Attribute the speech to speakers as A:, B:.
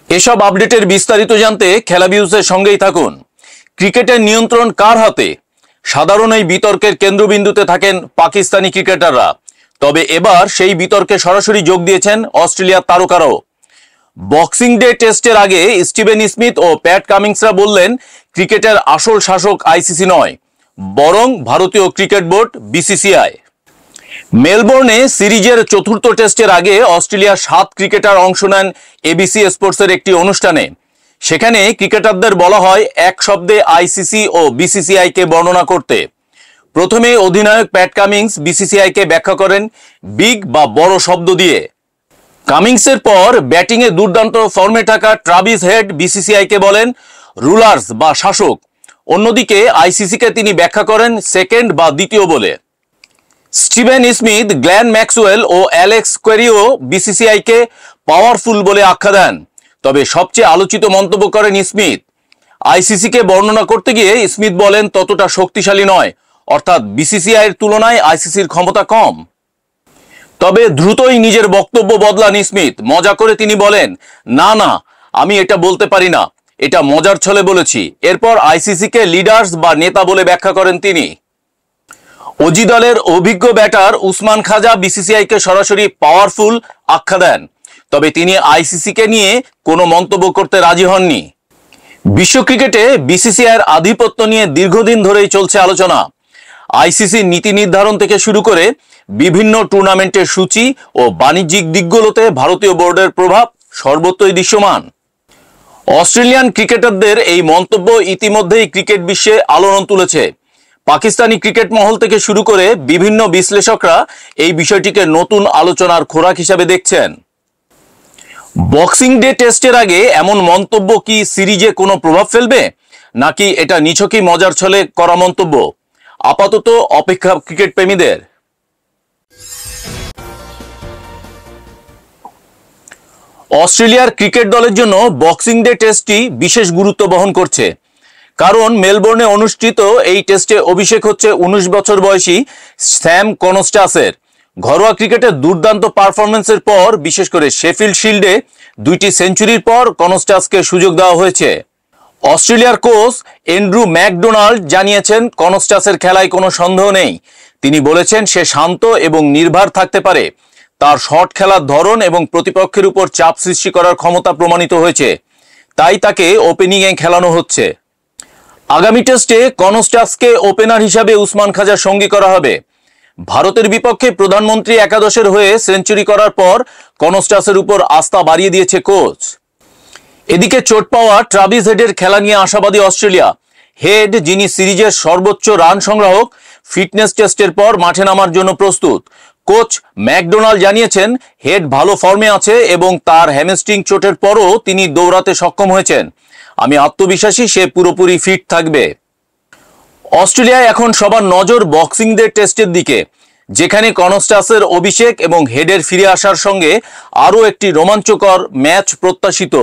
A: এসব আপডেটের বিস্তারিত জানতে খেলাভিউজের সঙ্গেই থাকুন। ক্রিকেটের নিয়ন্ত্রণ কার হাতে? সাধারণ এই বিতর্কের কেন্দ্রবিন্দুতে থাকেন পাকিস্তানি ক্রিকেটাররা। তবে এবার সেই বিতর্কে সরাসরি যোগ দিয়েছেন অস্ট্রেলিয়ার তারকারাও। বক্সিং ডে টেস্টের আগে স্টিভেন স্মিথ ও প্যাট কামিন্সরা বললেন, ক্রিকেটের আসল শাসক আইসিসি নয়, বরং ভারতীয় ক্রিকেট বোর্ড বিসিসিআই। মেলবোর্নে সিরিজের চতুর্থ টেস্টের আগে অস্ট্রেলিয়ার 7 ক্রিকেটার অংশ নেন এবিসি স্পোর্টসের একটি অনুষ্ঠানে। সেখানে ক্রিকেটারদের বলা হয় এক শব্দে আইসিসি ও বিসিসিআইকে বর্ণনা করতে। প্রথমে অধিনায়ক প্যাট কামিন্স বিসিসিআইকে ব্যাখ্যা করেন বিগ বা বড় শব্দ দিয়ে। কামিন্সের পর ব্যাটিংয়ে দুর্দান্ত ফর্মে থাকা ট্রাভিস হেড বিসিসিআইকে বলেন রুলার্স বা শাসক। অন্যদিকে আইসিসিকে তিনি ব্যাখ্যা করেন সেকেন্ড বা দ্বিতীয় বলে। স্টিভেন স্মিথ, গ্ল্যান ম্যাক্সওয়েল ও অ্যালেক্স কোয়েরিও বিসিসিআইকে পাওয়ারফুল বলে আখ্যা দেন। তবে সবচেয়ে আলোচিত মন্তব্য করেন স্মিথ। আইসিসিকে বর্ণনা করতে গিয়ে স্মিথ বলেন ততটা শক্তিশালী নয়, অর্থাৎ বিসিসিআইয়ের তুলনায় আইসিসির ক্ষমতা কম। তবে দ্রুতই নিজের বক্তব্য বদলান স্মিথ। মজা করে তিনি বলেন, না, আমি এটা বলতে পারি না, এটা মজার ছলে বলেছি। এরপর আইসিসিকে লিডার্স বা নেতা বলে ব্যাখ্যা করেন তিনি। অজি দলের অভিজ্ঞ ব্যাটার উসমান খাজা বিসিসিআইকে সরাসরি পাওয়ারফুল আখ্যা দেন। তবে তিনি আইসিসিকে নিয়ে কোনো মন্তব্য করতে রাজি হননি। বিশ্ব ক্রিকেটে বিসিসিআইয়ের আধিপত্য নিয়ে দীর্ঘদিন ধরেই চলছে আলোচনা। আইসিসির নীতি নির্ধারণ থেকে শুরু করে বিভিন্ন টুর্নামেন্টের সূচি ও বাণিজ্যিক দিকগুলোতে ভারতীয় বোর্ডের প্রভাব সর্বত্রই দৃশ্যমান। অস্ট্রেলিয়ান ক্রিকেটারদের এই মন্তব্য ইতিমধ্যেই ক্রিকেট বিশ্বে আলোড়ন তুলেছে। পাকিস্তানি ক্রিকেট মহল থেকে শুরু করে বিভিন্ন বিশ্লেষকরা এই বিষয়টিকে নতুন আলোচনার খোরাক হিসাবে দেখছেন। বক্সিং ডে টেস্টের আগে এমন মন্তব্য কি সিরিজে কোনো প্রভাব ফেলবে, নাকি এটা নিছকই মজার ছলে করা মন্তব্য? আপাতত অপেক্ষা ক্রিকেট প্রেমীদের। অস্ট্রেলিয়ার ক্রিকেট দলের জন্য বক্সিং ডে টেস্টটি বিশেষ গুরুত্ব বহন করছে। কারণ মেলবোর্নে অনুষ্ঠিত এই টেস্টে অভিষেক হচ্ছে 19 বছর বয়সী স্যাম কনস্টাসের। ঘরোয়া ক্রিকেটে দুর্দান্ত পারফরমেন্সের পর, বিশেষ করে শেফিল্ড শিল্ডে 2টি সেঞ্চুরির পর কনস্টাসকে সুযোগ দেওয়া হয়েছে। অস্ট্রেলিয়ার কোচ অ্যান্ড্রু ম্যাকডোনাল্ড জানিয়েছেন কনস্টাসের খেলায় কোনো সন্দেহ নেই। তিনি বলেছেন সে শান্ত এবং নির্ভীক থাকতে পারে। তার শট খেলার ধরন এবং প্রতিপক্ষের উপর চাপ সৃষ্টি করার ক্ষমতা প্রমাণিত হয়েছে, তাই তাকে ওপেনিংয়ে খেলানো হচ্ছে। আগামী টেস্টে কনস্টাসকে ওপেনার হিসাবে উসমান খাজার সঙ্গী করা হবে। ভারতের বিপক্ষে প্রধানমন্ত্রী একাদশের হয়ে সেঞ্চুরি করার পর কনস্টাসের উপর আস্থা বাড়িয়ে দিয়েছে কোচ। এদিকে চোট পাওয়া ট্রাভিস হেডের খেলা নিয়ে আশাবাদী অস্ট্রেলিয়া। হেড, যিনি সিরিজের সর্বোচ্চ রান সংগ্রাহক, ফিটনেস টেস্টের পর মাঠে নামার জন্য প্রস্তুত। কোচ ম্যাকডোনাল্ড জানিয়েছেন হেড ভালো ফর্মে আছে এবং তার হ্যামস্ট্রিং চোটের পরও তিনি দৌড়াতে সক্ষম হয়েছেন। আমি আত্মবিশ্বাসী সে পুরোপুরি ফিট থাকবে। অস্ট্রেলিয়ায় এখন সবার নজর বক্সিং ডে টেস্টের দিকে, যেখানে কনস্টাসের অভিষেক এবং হেডের ফিরে আসার সঙ্গে আরও একটি রোমাঞ্চকর ম্যাচ প্রত্যাশিত।